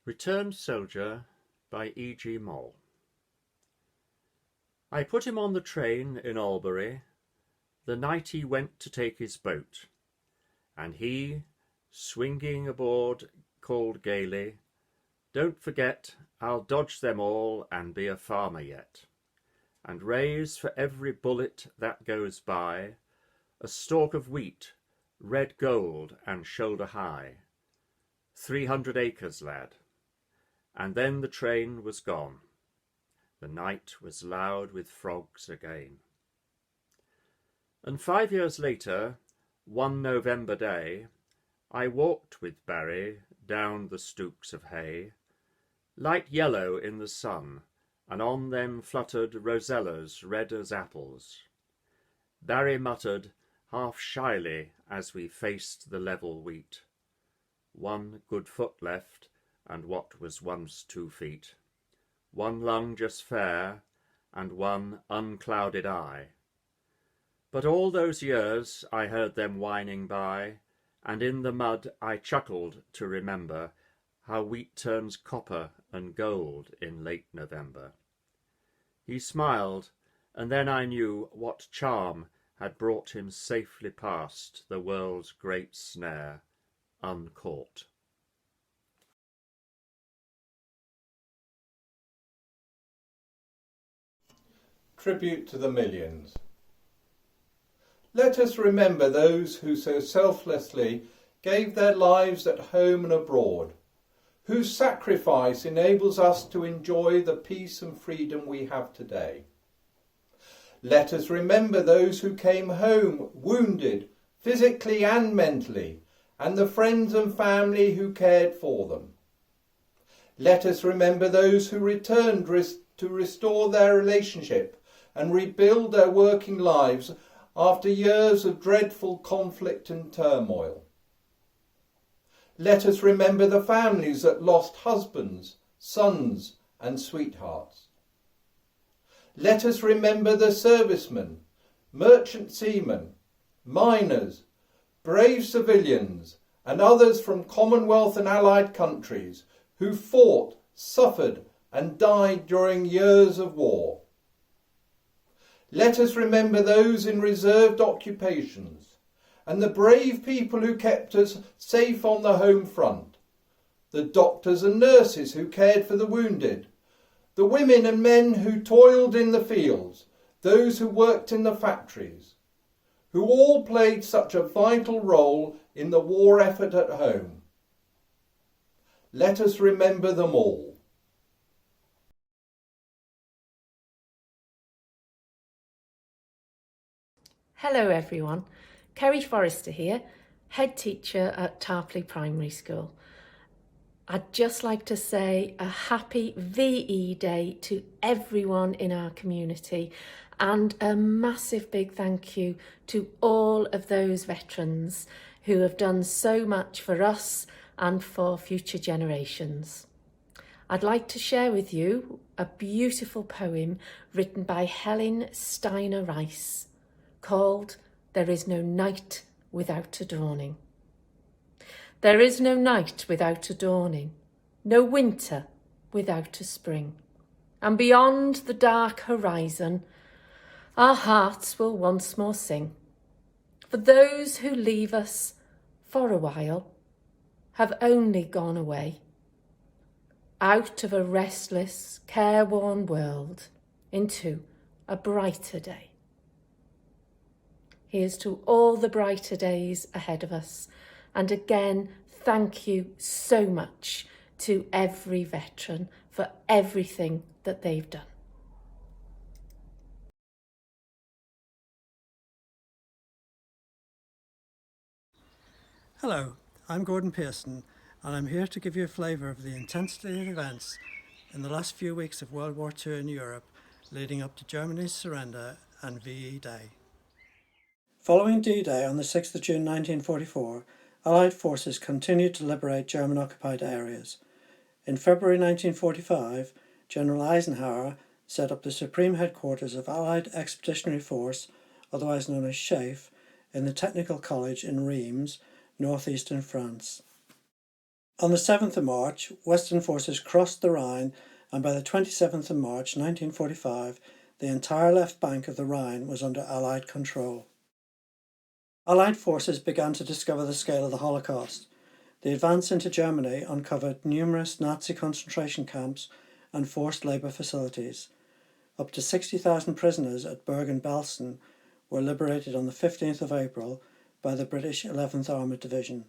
Returned Soldier by E.G. Moll. I put him on the train in Albury the night he went to take his boat, and he, swinging aboard, called gaily, "Don't forget, I'll dodge them all and be a farmer yet, and raise for every bullet that goes by a stalk of wheat, red gold and shoulder high. 300 acres, lad." And then the train was gone. The night was loud with frogs again. And 5 years later, one November day, I walked with Barry down the stooks of hay, light yellow in the sun, and on them fluttered rosellas red as apples. Barry muttered, half shyly, as we faced the level wheat, "One good foot left, and what was once 2 feet. One lung just fair, and one unclouded eye." But all those years I heard them whining by, and in the mud I chuckled to remember how wheat turns copper and gold in late November. He smiled, and then I knew what charm had brought him safely past the world's great snare, uncaught. Tribute to the millions. Let us remember those who so selflessly gave their lives at home and abroad, whose sacrifice enables us to enjoy the peace and freedom we have today. Let us remember those who came home wounded, physically and mentally, and the friends and family who cared for them. Let us remember those who returned to restore their relationship and rebuild their working lives after years of dreadful conflict and turmoil. Let us remember the families that lost husbands, sons and sweethearts. Let us remember the servicemen, merchant seamen, miners, brave civilians and others from Commonwealth and Allied countries who fought, suffered and died during years of war. Let us remember those in reserved occupations and the brave people who kept us safe on the home front, the doctors and nurses who cared for the wounded, the women and men who toiled in the fields, those who worked in the factories, who all played such a vital role in the war effort at home. Let us remember them all. Hello everyone, Kerry Forrester here, head teacher at Tarporley Primary School. I'd just like to say a happy VE Day to everyone in our community and a massive big thank you to all of those veterans who have done so much for us and for future generations. I'd like to share with you a beautiful poem written by Helen Steiner Rice, called "There is no night without a dawning." There is no night without a dawning, no winter without a spring, and beyond the dark horizon, our hearts will once more sing. For those who leave us for a while have only gone away, out of a restless, careworn world into a brighter day. Here's to all the brighter days ahead of us. And again, thank you so much to every veteran for everything that they've done. Hello, I'm Gordon Pearson, and I'm here to give you a flavour of the intensity of events in the last few weeks of World War II in Europe, leading up to Germany's surrender and VE Day. Following D-Day on the 6th of June 1944, Allied forces continued to liberate German-occupied areas. In February 1945, General Eisenhower set up the Supreme Headquarters of Allied Expeditionary Force, otherwise known as SHAEF, in the Technical College in Reims, northeastern France. On the 7th of March, Western forces crossed the Rhine, and by the 27th of March 1945, the entire left bank of the Rhine was under Allied control. Allied forces began to discover the scale of the Holocaust. The advance into Germany uncovered numerous Nazi concentration camps and forced labour facilities. Up to 60,000 prisoners at Bergen-Belsen were liberated on the 15th of April by the British 11th Armoured Division.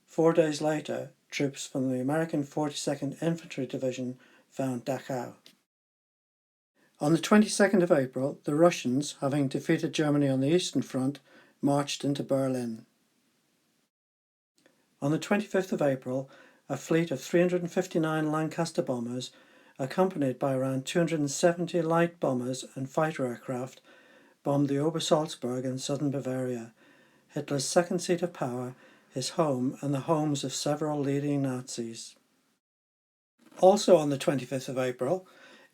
4 days later, troops from the American 42nd Infantry Division found Dachau. On the 22nd of April, the Russians, having defeated Germany on the Eastern Front, marched into Berlin. On the 25th of April, a fleet of 359 Lancaster bombers, accompanied by around 270 light bombers and fighter aircraft, bombed the Obersalzberg in southern Bavaria, Hitler's second seat of power, his home and the homes of several leading Nazis. Also on the 25th of April,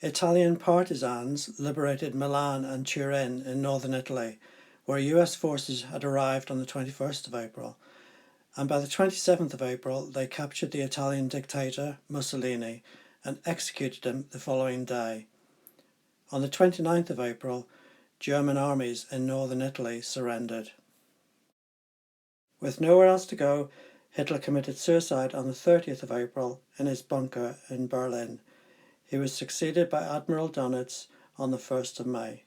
Italian partisans liberated Milan and Turin in northern Italy, where US forces had arrived on the 21st of April, and by the 27th of April they captured the Italian dictator Mussolini and executed him the following day. On the 29th of April, German armies in northern Italy surrendered. With nowhere else to go, Hitler committed suicide on the 30th of April in his bunker in Berlin. He was succeeded by Admiral Dönitz on the 1st of May.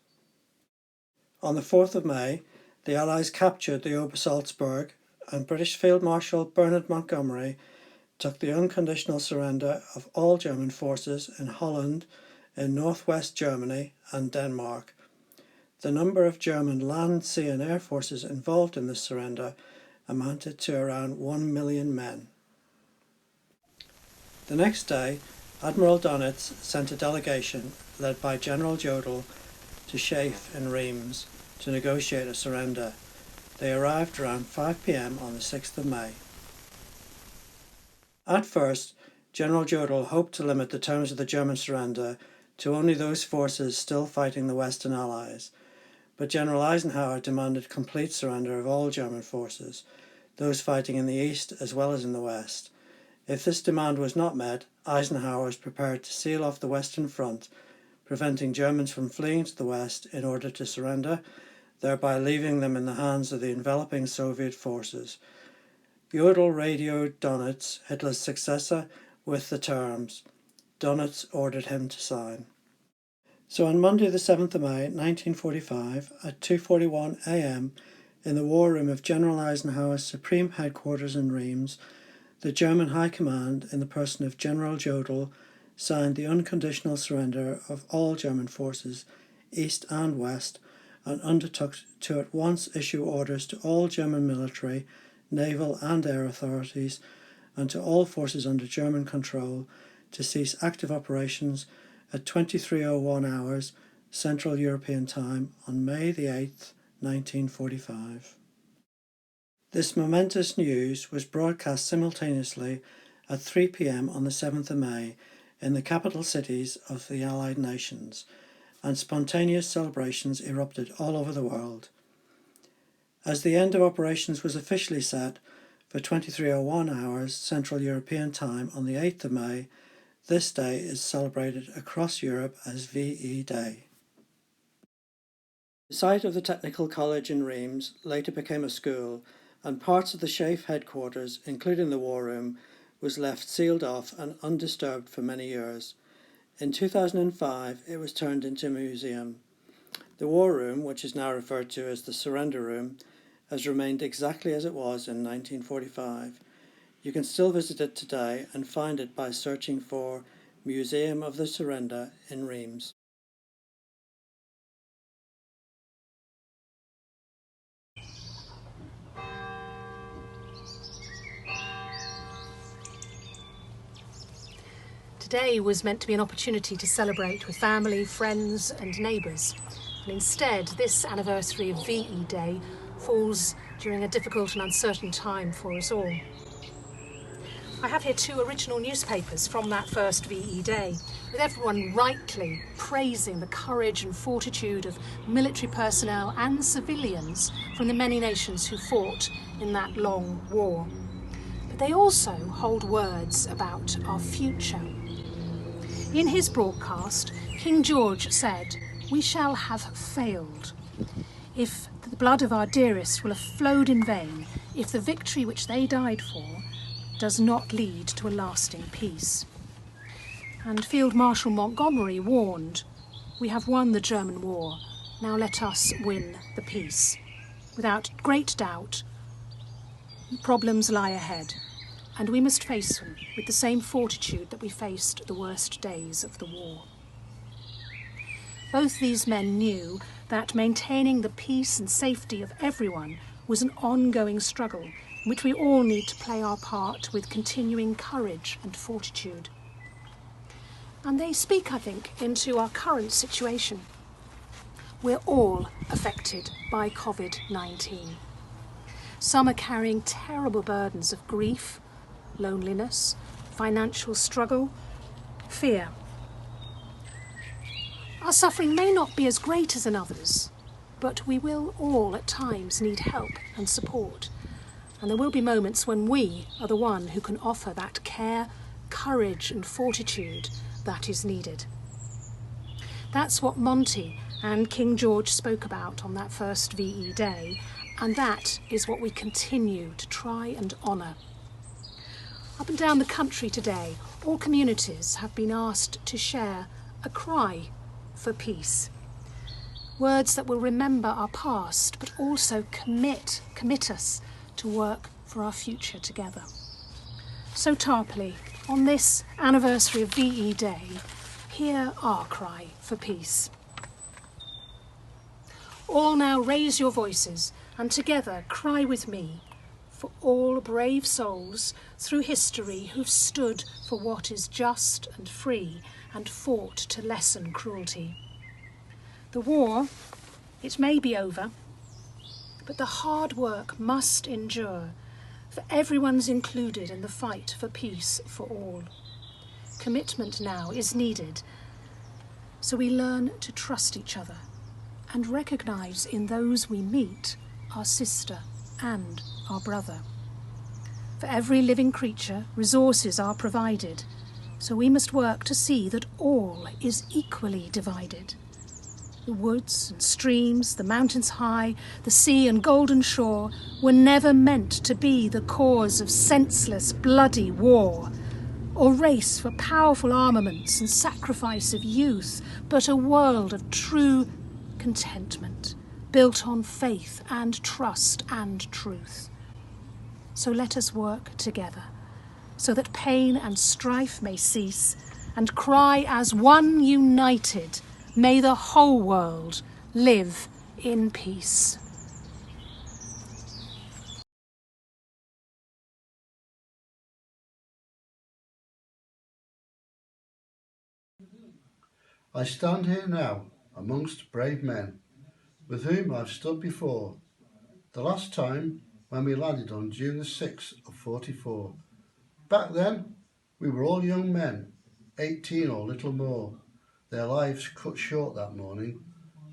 On the 4th of May, the Allies captured the Obersalzberg, and British Field Marshal Bernard Montgomery took the unconditional surrender of all German forces in Holland, in northwest Germany and Denmark. The number of German land, sea and air forces involved in this surrender amounted to around 1 million men. The next day, Admiral Dönitz sent a delegation led by General Jodl to Schaef in Reims to negotiate a surrender. They arrived around 5 p.m. on the 6th of May. At first, General Jodl hoped to limit the terms of the German surrender to only those forces still fighting the Western Allies, but General Eisenhower demanded complete surrender of all German forces, those fighting in the East as well as in the West. If this demand was not met, Eisenhower was prepared to seal off the Western Front, preventing Germans from fleeing to the West in order to surrender, thereby leaving them in the hands of the enveloping Soviet forces. Jodl radioed Dönitz, Hitler's successor, with the terms. Dönitz ordered him to sign. So on Monday the 7th of May 1945 at 2:41 a.m. in the war room of General Eisenhower's Supreme Headquarters in Reims, the German High Command, in the person of General Jodl, signed the unconditional surrender of all German forces, East and West, and undertook to at once issue orders to all German military, naval and air authorities, and to all forces under German control to cease active operations at 23:01 hours Central European Time on May the 8th, 1945. This momentous news was broadcast simultaneously at 3 p.m. on the 7th of May in the capital cities of the Allied nations, and spontaneous celebrations erupted all over the world. As the end of operations was officially set for 23:01 hours Central European Time on the 8th of May, this day is celebrated across Europe as VE Day. The site of the Technical College in Reims later became a school, and parts of the Schaef headquarters, including the war room, was left sealed off and undisturbed for many years. In 2005, it was turned into a museum. The war room, which is now referred to as the Surrender Room, has remained exactly as it was in 1945. You can still visit it today and find it by searching for Museum of the Surrender in Reims. Today was meant to be an opportunity to celebrate with family, friends and neighbours. And instead, this anniversary of VE Day falls during a difficult and uncertain time for us all. I have here 2 original newspapers from that first VE Day, with everyone rightly praising the courage and fortitude of military personnel and civilians from the many nations who fought in that long war. but they also hold words about our future. In his broadcast, King George said, "We shall have failed if the blood of our dearest will have flowed in vain, if the victory which they died for does not lead to a lasting peace." And Field Marshal Montgomery warned, "We have won the German war, now let us win the peace." Without great doubt, problems lie ahead, and we must face them with the same fortitude that we faced the worst days of the war. Both these men knew that maintaining the peace and safety of everyone was an ongoing struggle in which we all need to play our part with continuing courage and fortitude. And they speak, I think, into our current situation. We're all affected by COVID-19. Some are carrying terrible burdens of grief, loneliness, financial struggle, fear. Our suffering may not be as great as in others, but we will all at times need help and support. And there will be moments when we are the one who can offer that care, courage and fortitude that is needed. That's what Monty and King George spoke about on that first VE day, and that is what we continue to try and honour. Up and down the country today, all communities have been asked to share a cry for peace. Words that will remember our past, but also commit us to work for our future together. So Tarporley, on this anniversary of VE Day, hear our cry for peace. All now raise your voices and together cry with me for all brave souls through history who've stood for what is just and free and fought to lessen cruelty. The war, it may be over, but the hard work must endure, for everyone's included in the fight for peace for all. Commitment now is needed, so we learn to trust each other and recognise in those we meet our sister and our brother. For every living creature, resources are provided, so we must work to see that all is equally divided. The woods and streams, the mountains high, the sea and golden shore were never meant to be the cause of senseless, bloody war, or race for powerful armaments and sacrifice of youth, but a world of true contentment, built on faith and trust and truth. So let us work together, so that pain and strife may cease, and cry as one united, may the whole world live in peace. I stand here now amongst brave men, with whom I've stood before, the last time when we landed on June the 6th of 44. Back then, we were all young men, 18 or little more, their lives cut short that morning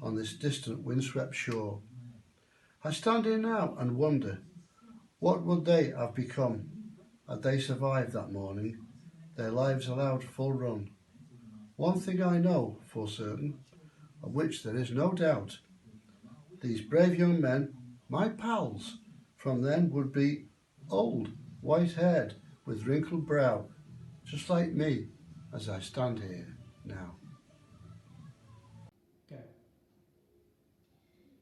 on this distant windswept shore. I stand here now and wonder, what would they have become had they survived that morning, their lives allowed full run? One thing I know for certain, of which there is no doubt, these brave young men, my pals, from then would be old, white-haired, with wrinkled brow, just like me as I stand here now. Go.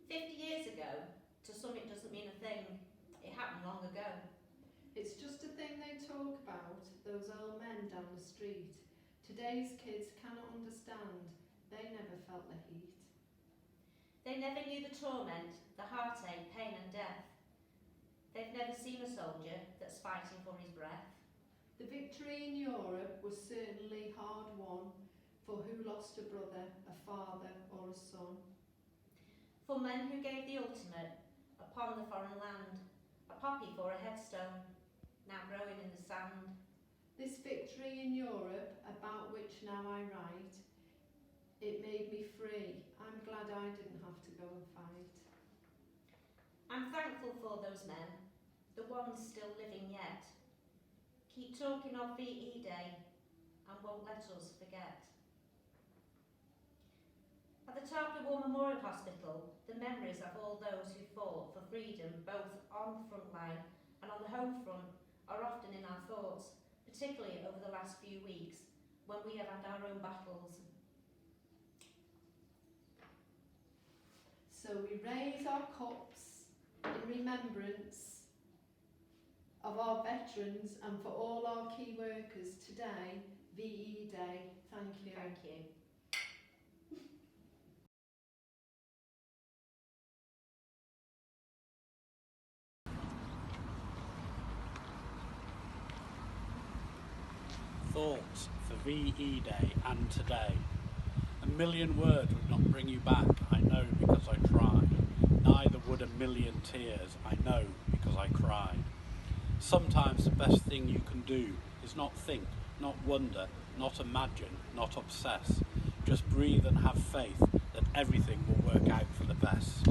50 years ago, to some it doesn't mean a thing. It happened long ago. It's just a thing they talk about, those old men down the street. Today's kids cannot understand. They never felt the heat. They never knew the torment, the heartache, pain and death. They've never seen a soldier that's fighting for his breath. The victory in Europe was certainly hard won, for who lost a brother, a father or a son? For men who gave the ultimate upon the foreign land, a poppy for a headstone, now growing in the sand. This victory in Europe, about which now I write, it made me free. I'm glad I didn't have to go and fight. I'm thankful for those men, the ones still living yet. keep talking of VE Day and won't let us forget. At the Tarporley War Memorial Hospital, the memories of all those who fought for freedom, both on the front line and on the home front, are often in our thoughts, particularly over the last few weeks, when we have had our own battles. So we raise our cups in remembrance of our veterans and for all our key workers today, VE Day. Thank you. Thank you. Thoughts for VE Day and today. A million words would not bring you back, I know because I tried. Neither would a million tears, I know because I cried. Sometimes the best thing you can do is not think, not wonder, not imagine, not obsess. Just breathe and have faith that everything will work out for the best.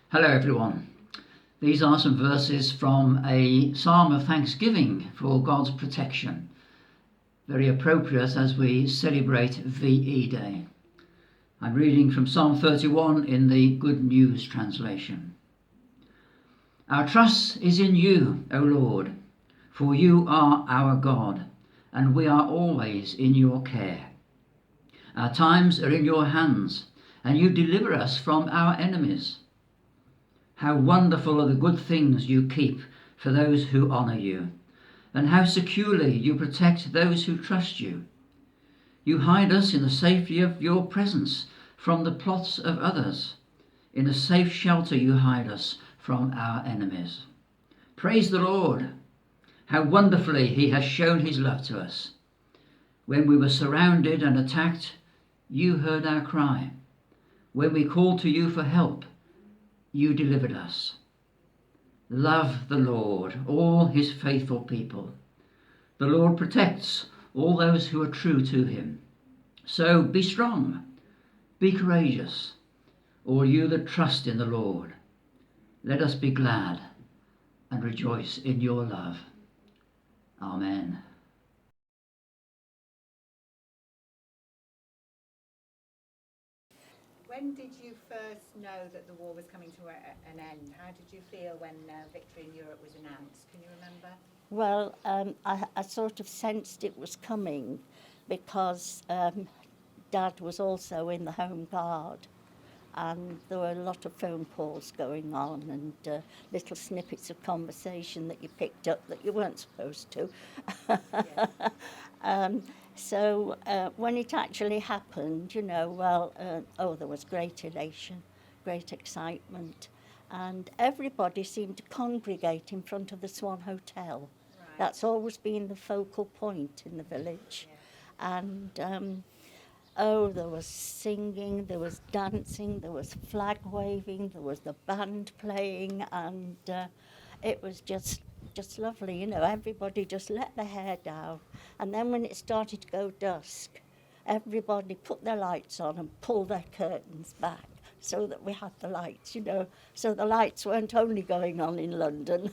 Hello everyone. These are some verses from a psalm of thanksgiving for God's protection. Very appropriate as we celebrate VE Day. I'm reading from Psalm 31 in the Good News translation. Our trust is in you, O Lord, for you are our God, and we are always in your care. Our times are in your hands, and you deliver us from our enemies. How wonderful are the good things you keep for those who honour you, and how securely you protect those who trust you. You hide us in the safety of your presence from the plots of others. In a safe shelter you hide us from our enemies. Praise the Lord! How wonderfully he has shown his love to us. When we were surrounded and attacked, you heard our cry. When we called to you for help, you delivered us. Love the Lord, all his faithful people. The Lord protects all those who are true to him. So be strong, be courageous, all you that trust in the Lord. Let us be glad and rejoice in your love. Amen. When did you first know that the war was coming to an end? How did you feel when victory in Europe was announced? Can you remember? Well, I sort of sensed it was coming because Dad was also in the Home Guard, and there were a lot of phone calls going on and little snippets of conversation that you picked up that you weren't supposed to. So when it actually happened, you know, there was great elation, great excitement, and everybody seemed to congregate in front of the Swan Hotel. Right. That's always been the focal point in the village. Yeah. And there was singing, there was dancing, there was flag waving, there was the band playing, and it was just lovely, you know. Everybody just let their hair down, and then when it started to go dusk, everybody put their lights on and pulled their curtains back so that we had the lights, you know, so the lights weren't only going on in London,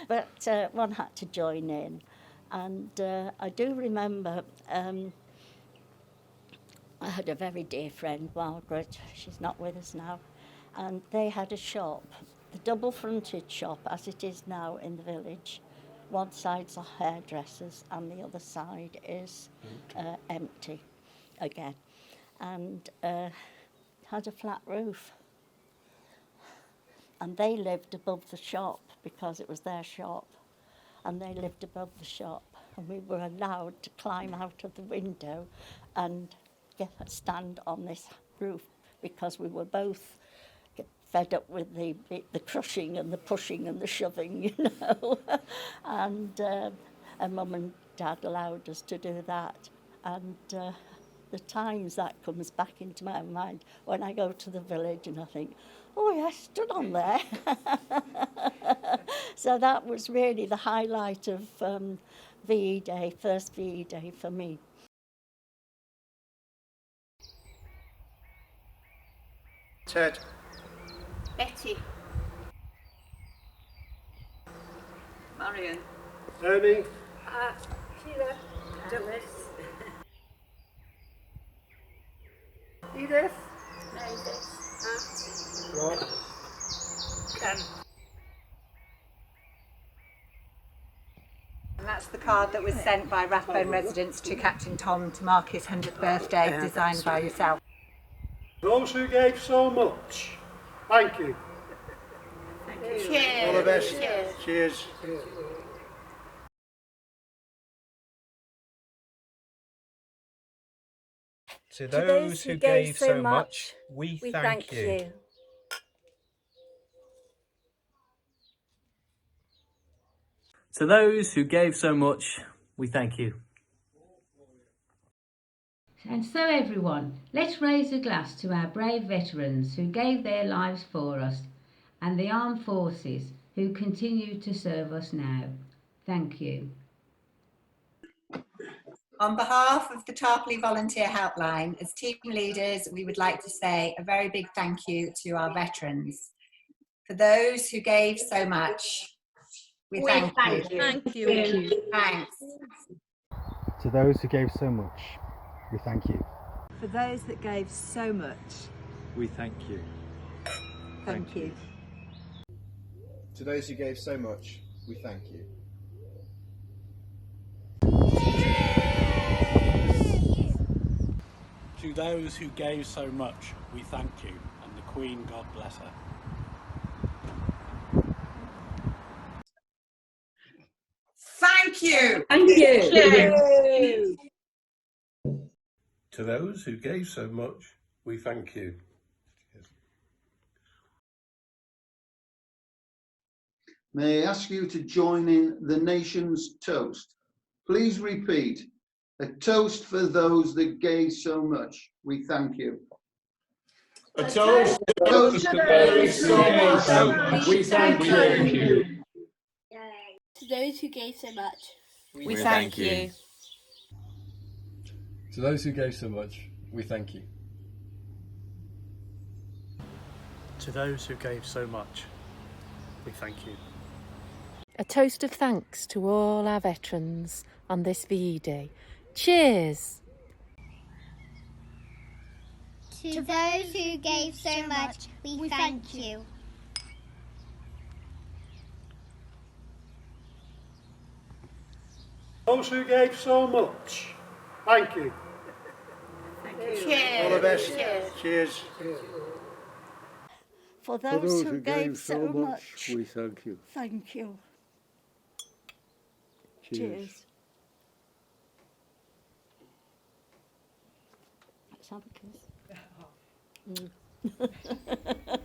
but one had to join in. And I do remember I had a very dear friend, Margaret, she's not with us now, and they had a shop, the double-fronted shop as it is now in the village. One side's a hairdressers and the other side is empty again, and had a flat roof. And they lived above the shop because it was their shop, and they lived above the shop, and we were allowed to climb out of the window and stand on this roof because we were both fed up with the crushing and the pushing and the shoving, you know. And Mum and Dad allowed us to do that. And the times that comes back into my mind when I go to the village and I think, oh yeah, I stood on there. So that was really the highlight of VE Day, first VE Day for me. Ted, Betty. Marion. Ernie. Sheila. Douglas. Edith. Rob. Ken. And that's the card that was sent by Rathbone residents to Captain Tom to mark his 100th birthday, designed by yourself. Those who gave so much, thank you. Thank you. Cheers. All the best. Cheers. Cheers. To those who gave so much, we thank you. To those who gave so much, we thank you. And so everyone, let's raise a glass to our brave veterans who gave their lives for us and the armed forces who continue to serve us now. Thank you. On behalf of the Tarporley Volunteer Helpline, as team leaders, we would like to say a very big thank you to our veterans. For those who gave so much, we thank you. Thank you. Thanks. To those who gave so much, we thank you. For those that gave so much, We thank you. thank you. To those who gave so much, we thank you. To those who gave so much, we thank you, and the Queen, God bless her. Thank you. Thank you. To those who gave so much, we thank you. May I ask you to join in the nation's toast? Please repeat. A toast for those that gave so much. We thank you. A toast to those who gave so much, we thank you. To those who gave so much, We thank you. To those who gave so much, we thank you. To those who gave so much, we thank you. A toast of thanks to all our veterans on this VE Day. Cheers! To those who gave so much, we thank you. Those who gave so much, thank you. cheers. All the best. Cheers. Cheers. For those who gave so much, we thank you. thank you. Cheers. Let's have a kiss.